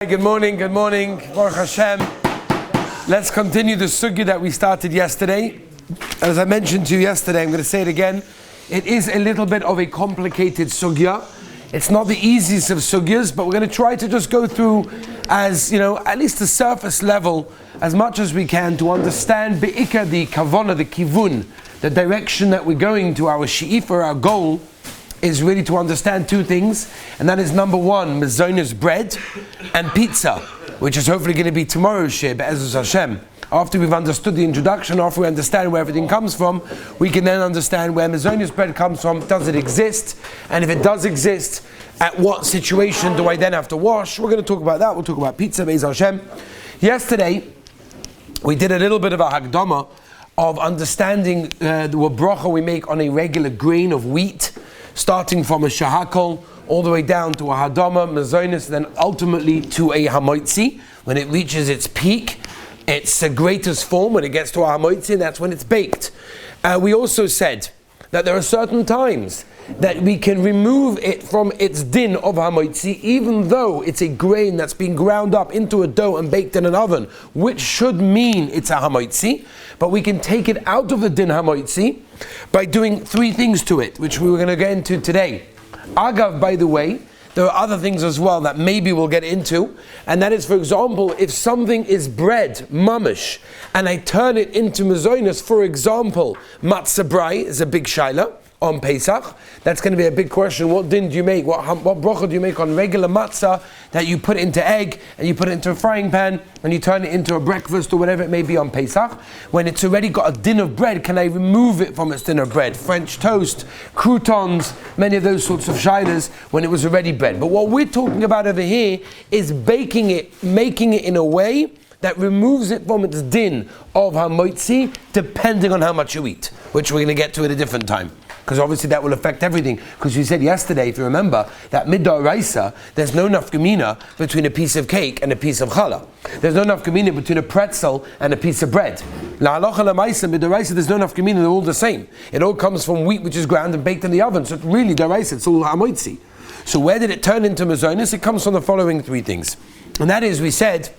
Good morning, Baruch Hashem. Let's continue the sugya that we started yesterday. As I mentioned to you yesterday, I'm going to say it again. It is a little bit of a complicated sugya. It's not the easiest of sugyas, but we're going to try to just go through as, at least the surface level, as much as we can to understand be'ikar, the kavana, the kivun, the direction that we're going to, our she'ifa, our goal, is really to understand two things, and that is number one, Mezonons Bread and pizza, which is hopefully going to be tomorrow's shir, Be'ezus Hashem. After we've understood the introduction, after we understand where everything comes from, we can then understand where Mezonons Bread comes from. Does it exist? And if it does exist, at what situation do I then have to wash? We're going to talk about that. We'll talk about pizza, Be'ezus Hashem. Yesterday, we did a little bit of a hagdama of understanding what bracha we make on a regular grain of wheat, starting from a shahakol all the way down to a hadama, mezonos, then ultimately to a hamoitzi. When it reaches its peak, its greatest form, when it gets to a hamoitzi, and that's when it's baked. We also said that there are certain times that we can remove it from its din of hamoitzi, even though it's a grain that's been ground up into a dough and baked in an oven, which should mean it's a hamoitzi, but we can take it out of the din hamoitzi by doing three things to it, which we were going to get into today. Agav, by the way, there are other things as well that maybe we'll get into, and that is, for example, if something is bread, mamish, and I turn it into mezonos, for example, matzah brai is a big shaila on Pesach. That's going to be a big question. What din do you make? What bracha do you make on regular matzah that you put into egg and you put it into a frying pan and you turn it into a breakfast or whatever it may be on Pesach? When it's already got a din of bread, can I remove it from its din of bread? French toast, croutons, many of those sorts of shaylas when it was already bread. But what we're talking about over here is baking it, making it in a way that removes it from its din of hamoitzi, depending on how much you eat, which we're going to get to at a different time. Because obviously that will affect everything. Because we said yesterday, if you remember, that midaraisa, there's no nafkamina between a piece of cake and a piece of challah. There's no nafkamina between a pretzel and a piece of bread. La halacha lamaisa, midaraisa, there's no nafkamina, they're all the same. It all comes from wheat which is ground and baked in the oven. So it's really daraisa, it's all hamoitzi. So where did it turn into mezonos? It comes from the following three things. And that is, we said,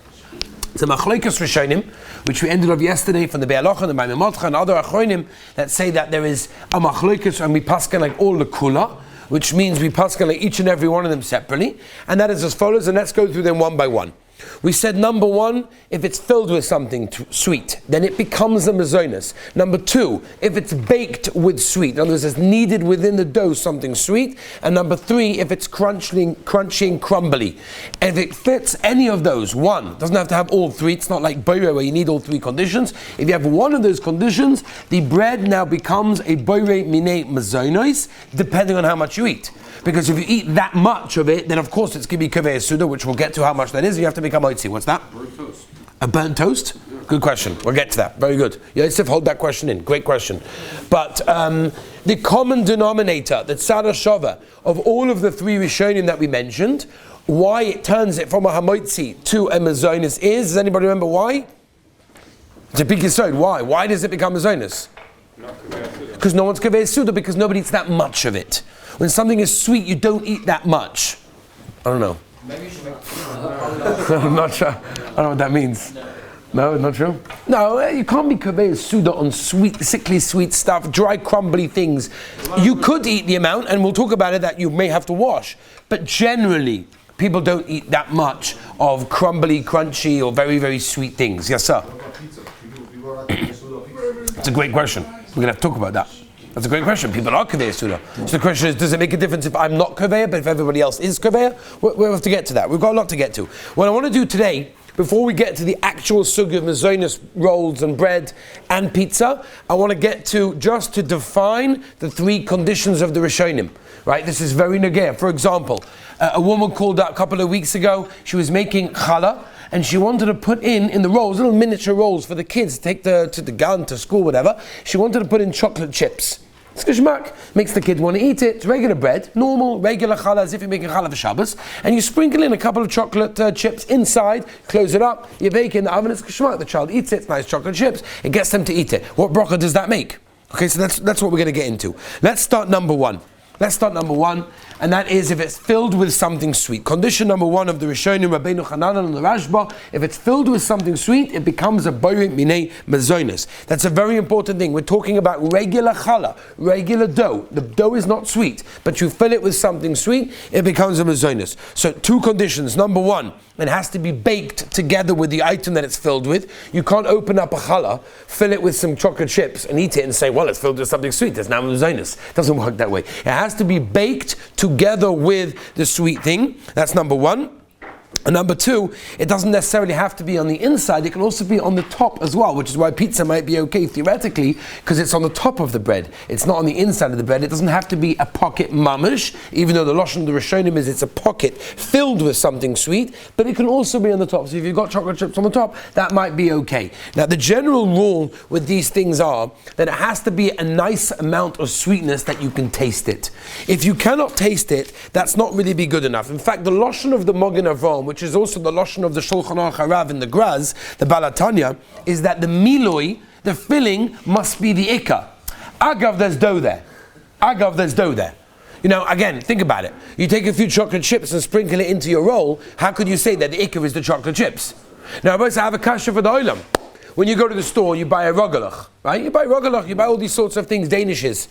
it's a machlokes rishonim, which we ended off yesterday from the Be'alocha, the Maimon and other achronim that say that there is a machlokes and we paskin like all the kula, which means we paskin like each and every one of them separately, and that is as follows, and let's go through them one by one. We said number one, if it's filled with something sweet, then it becomes a mezonos. Number two, if it's baked with sweet, in other words, it's needed within the dough something sweet. And number three, if it's crunchy and crumbly. If it fits any of those, one, doesn't have to have all three, it's not like boire where you need all three conditions. If you have one of those conditions, the bread now becomes a boire mine mezonos, depending on how much you eat. Because if you eat that much of it, then of course it's going to be kaveh suda, which we'll get to how much that is. You have to make a moitzi. What's that? Burnt toast. A burnt toast? Yeah. Good question. We'll get to that. Very good. Yosef, hold that question in. Great question. But the common denominator, the tzad hashava, of all of the three rishonim that we mentioned, why it turns it from a hamoitzi to a mezonos is, does anybody remember why? It's a big yesod. Why? Why does it become mezonos? Because no one's kaveh suda, because nobody eats that much of it. When something is sweet, you don't eat that much. I don't know. Maybe you should make I'm not sure. I don't know what that means. No, not true? No, you can't be kaveh suda on sweet, sickly sweet stuff, dry, crumbly things. You could eat the amount, and we'll talk about it, that you may have to wash. But generally, people don't eat that much of crumbly, crunchy, or very, very sweet things. Yes, sir? It's a great question. We're going to have to talk about that. That's a great question. People are kaveh suda. So the question is, does it make a difference if I'm not kaveh, but if everybody else is kaveh? We'll have to get to that. We've got a lot to get to. What I want to do today, before we get to the actual sugya of mezonos rolls and bread and pizza, I want to get to just to define the three conditions of the rishonim. Right? This is very nageh. For example, a woman called up a couple of weeks ago. She was making challah, and she wanted to put in the rolls, little miniature rolls for the kids, take to the gun, to school, whatever. She wanted to put in chocolate chips. It's geschmack. Makes the kid want to eat it. It's regular bread, normal, regular challah, as if you're making challah for Shabbos. And you sprinkle in a couple of chocolate chips inside, close it up, you bake it in the oven, it's geschmack. The child eats it, it's nice chocolate chips. It gets them to eat it. What bracha does that make? Okay, so that's what we're going to get into. Let's start number one. and that is if it's filled with something sweet. Condition number one of the Rishonim, Rabbeinu Hanan and the Rashba, if it's filled with something sweet, it becomes a boire minei mezonos. That's a very important thing. We're talking about regular challah, regular dough. The dough is not sweet, but you fill it with something sweet, it becomes a mezonos. So two conditions. Number one, it has to be baked together with the item that it's filled with. You can't open up a challah, fill it with some chocolate chips and eat it and say, well, it's filled with something sweet. It's now mezonos. It doesn't work that way. It has to be baked together with the sweet thing. That's number one. And number two, it doesn't necessarily have to be on the inside, it can also be on the top as well, which is why pizza might be okay theoretically, because it's on the top of the bread. It's not on the inside of the bread. It doesn't have to be a pocket mamish, even though the Lashon of the Rishonim is it's a pocket filled with something sweet, but it can also be on the top. So if you've got chocolate chips on the top, that might be okay. Now the general rule with these things are that it has to be a nice amount of sweetness that you can taste it. If you cannot taste it, that's not really be good enough. In fact, the Lashon of the Mogen Avram, which is also the Lashon of the Shulchan Aruch Harav in the Graz, the Balatanya, is that the miloi, the filling, must be the ikka. Agav, there's dough there. Agav, there's dough there. You know, again, think about it. You take a few chocolate chips and sprinkle it into your roll, how could you say that the ikka is the chocolate chips? Now, I have a kasha for the olam. When you go to the store, you buy a rogalach, right? You buy rogalach, you buy all these sorts of things, Danishes.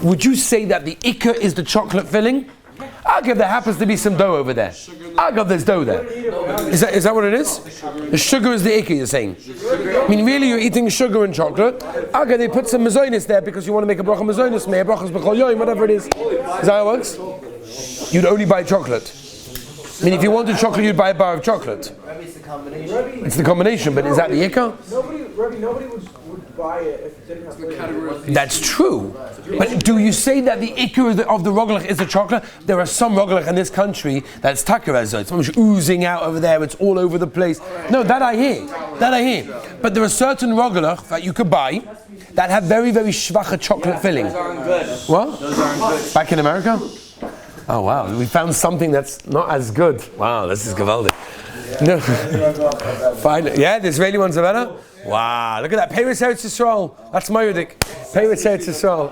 Would you say that the ikka is the chocolate filling? Agav, there happens to be some dough over there. Agav, there's dough there. Is that what it is? The sugar is the ikka, you're saying? I mean, really, you're eating sugar and chocolate. Agav, they put some mezonos there because you want to make a bracha mezonos, may a brachas b'chol yoyim, whatever it is. Is that how it works? You'd only buy chocolate. I mean, if you wanted chocolate, you'd buy a bar of chocolate. It's the combination. It's the combination, but is that the ikka? Nobody would buy it if it didn't have flavor. That's true. But do you say that the ikka of the rogalach is the chocolate? There are some rogalach in this country that's takarazo. It's almost oozing out over there. It's all over the place. No, that I hear. But there are certain rogalach that you could buy that have very, very schwache chocolate filling. What? Those aren't good. Back in America? Oh wow, we found something that's not as good. Wow, this is gewaldig. No. Fine. Yeah, the Israeli ones are better? Wow, look at that. Peiros Eretz Yisrael. That's Moedik. Peiros Eretz Yisrael.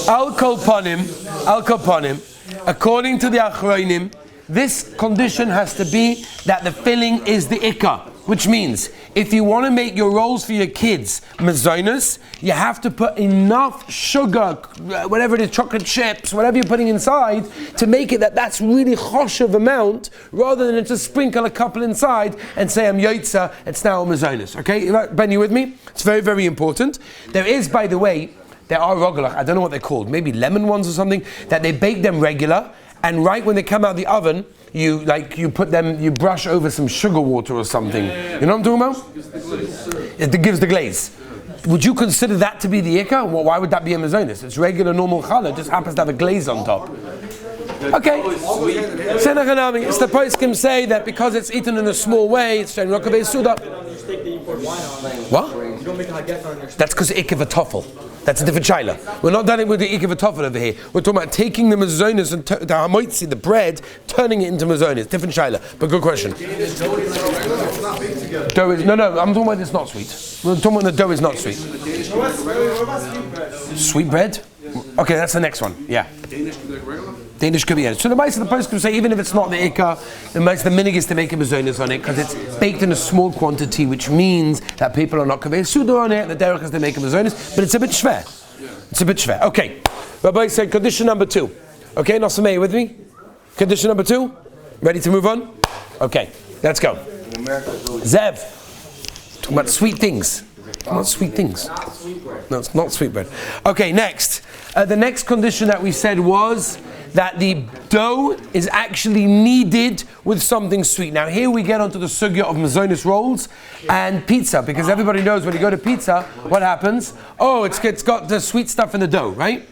Al kol panim. According to the Achronim, this condition has to be that the filling is the ikka. Which means, if you want to make your rolls for your kids mezonos, you have to put enough sugar, whatever it is, chocolate chips, whatever you're putting inside, to make it that's really choshev amount, rather than just sprinkle a couple inside and say, I'm yotza, it's now mezonos. Okay, Ben, you with me? It's very, very important. There is, by the way, there are rogalach, I don't know what they're called, maybe lemon ones or something, that they bake them regular, and right when they come out of the oven, you brush over some sugar water or something. You know what I'm talking about? It gives the glaze. Would you consider that to be the ikka? Well, why would that be a mezonos? It's regular normal challah, it just happens to have a glaze on top. Okay. It's the poskim say that because it's eaten in a small way, it's not going to be suda. What? That's because ikka v'tofel. That's a different shaila. We're not dealing with the ikka v'tofel over here. We're talking about taking the mezonos and the hamoitzi, the bread, turning it into mezonos. Different shaila. But good question. Dough is, no, I'm talking about it's not sweet. We're talking about the dough is not sweet. Sweet bread? Okay, that's the next one. Yeah. Danish could be it. So the mice of the post could say, even if it's not the ikka, the minig is to make a mezonos on it because it's baked in a small quantity, which means that people are not kaveh suda on it. The derech is to make a mezonos, but it's a bit shver. It's a bit shver. Okay. Rabbi said condition number 2. Okay, Nasameh, with me? Condition number 2. Ready to move on? Okay, let's go. Zev. Talking about sweet things. Not sweet things. No, it's not sweet bread. Okay, next. The next condition that we said was that the dough is actually kneaded with something sweet. Now here we get onto the sugya of mezonos rolls and pizza, because everybody knows when you go to pizza, what happens? Oh, it's got the sweet stuff in the dough, right?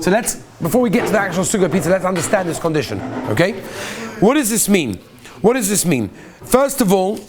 So before we get to the actual sugya of pizza, let's understand this condition, okay? What does this mean? First of all,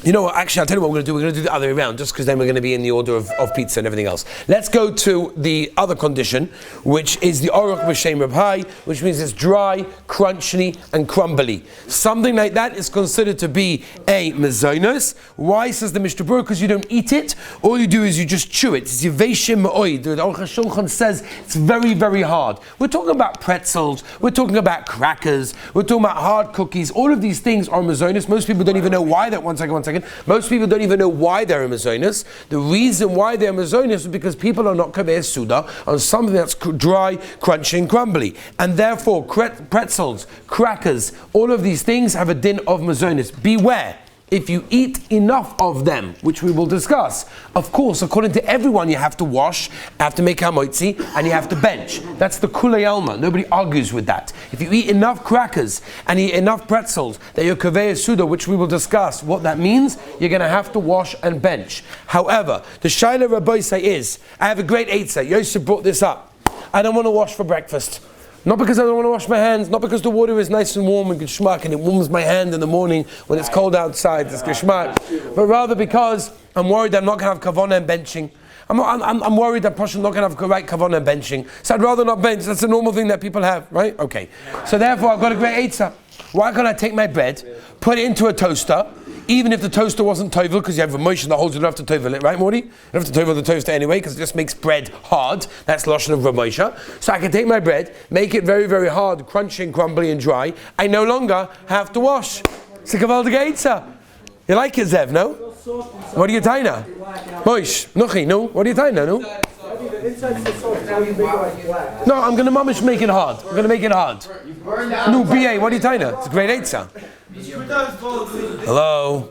You know what, actually, I'll tell you what we're going to do. We're going to do the other way around, just because then we're going to be in the order of pizza and everything else. Let's go to the other condition, which is the Orach B'Shem Reb Hai, which means it's dry, crunchy, and crumbly. Something like that is considered to be a Mezonons. Why, says the Mishnah Berurah? Because you don't eat it. All you do is you just chew it. It's Yeveshim Ma'oid. The Aruch HaShulchan says it's very, very hard. We're talking about pretzels. We're talking about crackers. We're talking about hard cookies. All of these things are Mezonons. Most people don't even know why that. One second. Most people don't even know why they're a Mezonons. The reason why they're Mezonons is because people are not Kaveh Suda on something that's dry, crunchy, and crumbly. And therefore, pretzels, crackers, all of these things have a din of Mezonons. Beware. If you eat enough of them, which we will discuss, of course, according to everyone, you have to wash, have to make hamotzi, and you have to bench. That's the kulei alma. Nobody argues with that. If you eat enough crackers and eat enough pretzels, that you're kaveh suda, which we will discuss what that means, you're going to have to wash and bench. However, the shaila rabbi is, I have a great eitzah. Yosef brought this up. I don't want to wash for breakfast. Not because I don't want to wash my hands, not because the water is nice and warm and geschmack and it warms my hand in the morning when it's cold outside, it's geschmack, but rather because I'm worried that I'm not going to have kavanah and benching. I'm worried that Pasha's not going to have right kavanah and benching. So I'd rather not bench. That's a normal thing that people have, right? Okay. So therefore I've got a great eitzah. Why can't I take my bread, put it into a toaster, even if the toaster wasn't tovel, because you have a motion that holds it, you don't have to tovel it, right, Morty? You don't have to tovel the toaster anyway, because it just makes bread hard. That's Lashon of Ramosha. So I can take my bread, make it very, very hard, crunchy and crumbly and dry. I no longer have to wash. It's a Kavaldig Eitzah. You like it, Zev, no? What are you tying now? Moish, Nuchi, no? What are you tying now, no? No, I'm going to mamish make it hard. I'm going to make it hard. No, BA, what are you tying now? It's a great Eitzah. Hello?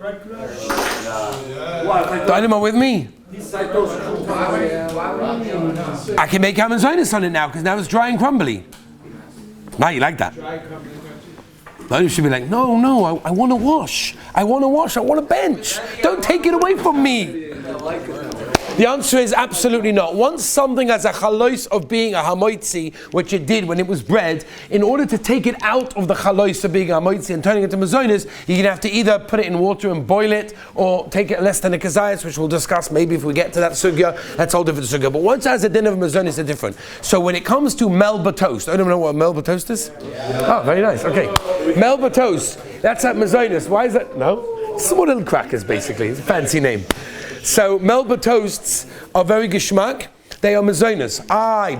Dynamo with me? I can make Mezonons on it now because now it's dry and crumbly. Now you like that? Now you should be like, no, I want to wash. I want to bench. Don't take it away from me. The answer is absolutely not. Once something has a chalois of being a hamoitzi, which it did when it was bread, in order to take it out of the chalois of being a hamoitzi and turning it into Mezonons, you're going to have to either put it in water and boil it, or take it less than a kazayas, which we'll discuss maybe if we get to that sugya. That's all different sugya. But once it has a din of Mezonons, it's different. So when it comes to melba toast, I don't know what a melba toast is? Oh, very nice. Okay. Melba toast. That's at Mezonons. Why is that? No? Small little crackers, basically. It's a fancy name. So melba toasts are very geschmack. They are Mezonons.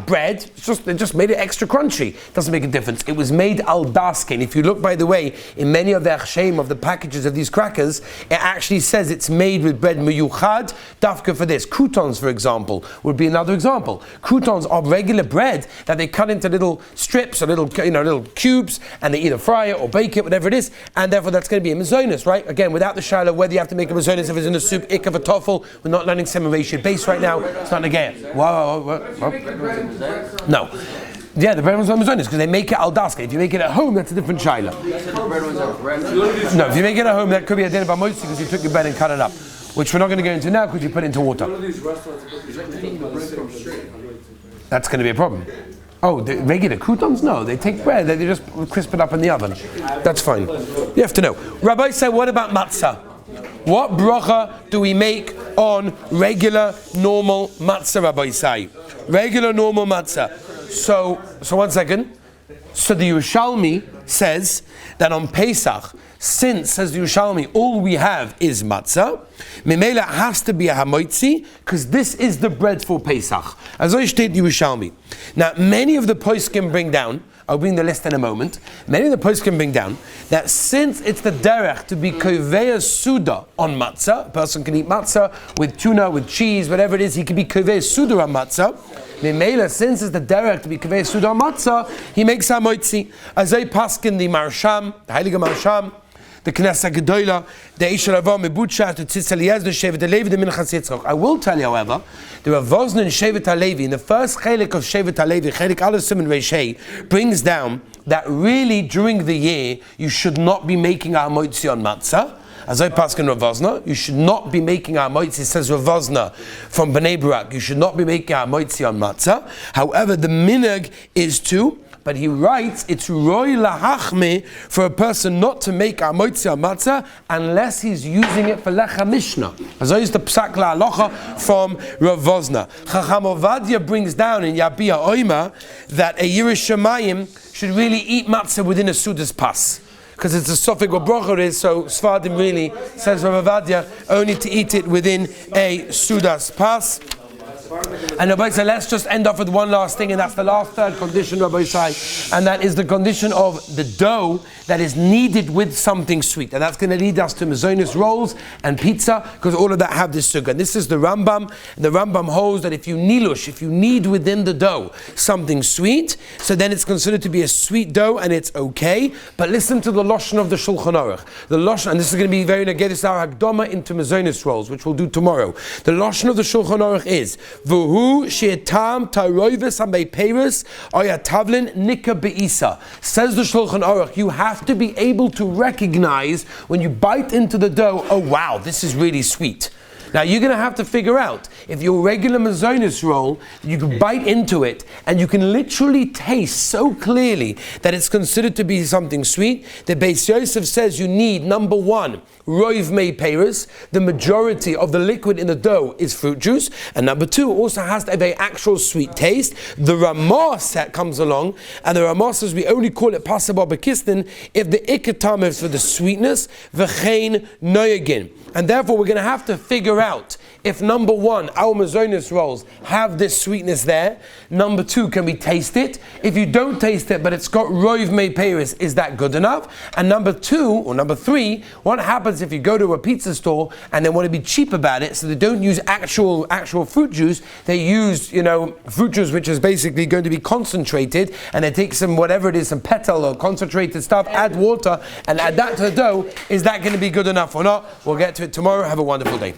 Bread. They just made it extra crunchy. Doesn't make a difference. It was made al daskin. If you look, by the way, in many of the achshem of the packages of these crackers, it actually says it's made with bread meyuchad dafka for this. Croutons, for example, would be another example. Croutons are regular bread that they cut into little strips or little cubes, and they either fry it or bake it, whatever it is, and therefore that's going to be a Mezonons, right? Again, without the shiloh, whether you have to make a Mezonons if it's in a soup, ik of a toffel. We're not learning semination base right now. It's not again. What? No. Yeah, the bread ones are Mezonons because they make it al daska. If you make it at home, that's a different shaila. No, if you make it at home, that could be a din of hamotzi because you took your bread and cut it up, which we're not going to go into now because you put it into water. That's going to be a problem. Oh, the regular croutons? No, they take bread, they just crisp it up in the oven. That's fine. You have to know. Rabbi said, what about matzah? What bracha do we make on regular, normal matzah, Rabbi Say? Regular, normal matzah. So 1 second. So the Yerushalmi says that on Pesach, since, says the Yerushalmi, all we have is matzah, Memela has to be a hamoitzi, because this is the bread for Pesach. As I state the Yerushalmi. Now, many of the poskim bring down, I'll bring the list in a moment, many of the poskim bring down that since it's the derech to be koveya suda on matzah, a person can eat matzah with tuna, with cheese, whatever it is, he can be koveya suda on matzah. Memela, since it's the derech to be koveya suda on matzah, he makes hamoitzi. As I paskin the marsham, the heilige marsham, the Knesset Gedola, the Eisharava Mebucha, the Tzitz Eliezer, the Shevet HaLevi, the Minchas Yitzchak. I will tell you, however, the Rav Vosner in Shevet HaLevi, in the first chelik of Shevet HaLevi, chelik Aleph Siman Reish Hey, brings down that really during the year you should not be making a hamoitzi on matzah. As I pass in Rav Vosner, you should not be making a hamoitzi, says Rav Vosner from Bnei Brak, you should not be making a hamoitzi on matzah. However, the minhag is to, But he writes, it's roi lahachme for a person not to make amoitzi matzah unless he's using it for lecha mishnah. As I used the psak la'alocha from Rav Vosna. Chacham Ovadia brings down in Yabia Oima that a Yiras Shamayim should really eat matzah within a Sudas pas. Because it's a suffix or brocher is, so Sfardim really, says Rav Ovadia, only to eat it within a Sudas pas. And Rabbi said, let's just end off with one last thing, and that's the last third condition, Rabbi said, and that is the condition of the dough that is kneaded with something sweet. And that's going to lead us to Mezonons rolls and pizza, because all of that have this sugar. And this is the Rambam. And the Rambam holds that if you knead within the dough something sweet, so then it's considered to be a sweet dough, and it's okay. But listen to the Lashon of the Shulchan Aruch. The Lashon, and this is going to be very negative, our Hakdama into Mezonons rolls, which we'll do tomorrow. The Lashon of the Shulchan Aruch is, V'hu she'etam taroives ha'meiperes ayatavlin nika be'isa. Says the Shulchan Aruch, you have to be able to recognize when you bite into the dough, oh wow, this is really sweet. Now you're going to have to figure out if your regular Mezonons roll, you can bite into it and you can literally taste so clearly that it's considered to be something sweet. The Beis Yosef says you need, number one, roiv mei peres. The majority of the liquid in the dough is fruit juice. And number two, also has to have an actual sweet taste. The Ramah set comes along, and the Ramah says we only call it pasaba bekistin if the ikatam is for the sweetness, v'chein noyagin. And therefore we're going to have to figure out if number one, our Mezonons rolls have this sweetness there. Number two, can we taste it? If you don't taste it, but it's got roiv mei peres, is that good enough? And number two, or number three, what happens if you go to a pizza store and they want to be cheap about it, so they don't use actual fruit juice, they use, fruit juice which is basically going to be concentrated, and they take some, whatever it is, some petal or concentrated stuff, add water, and add that to the dough. Is that going to be good enough or not? We'll get to it tomorrow. Have a wonderful day.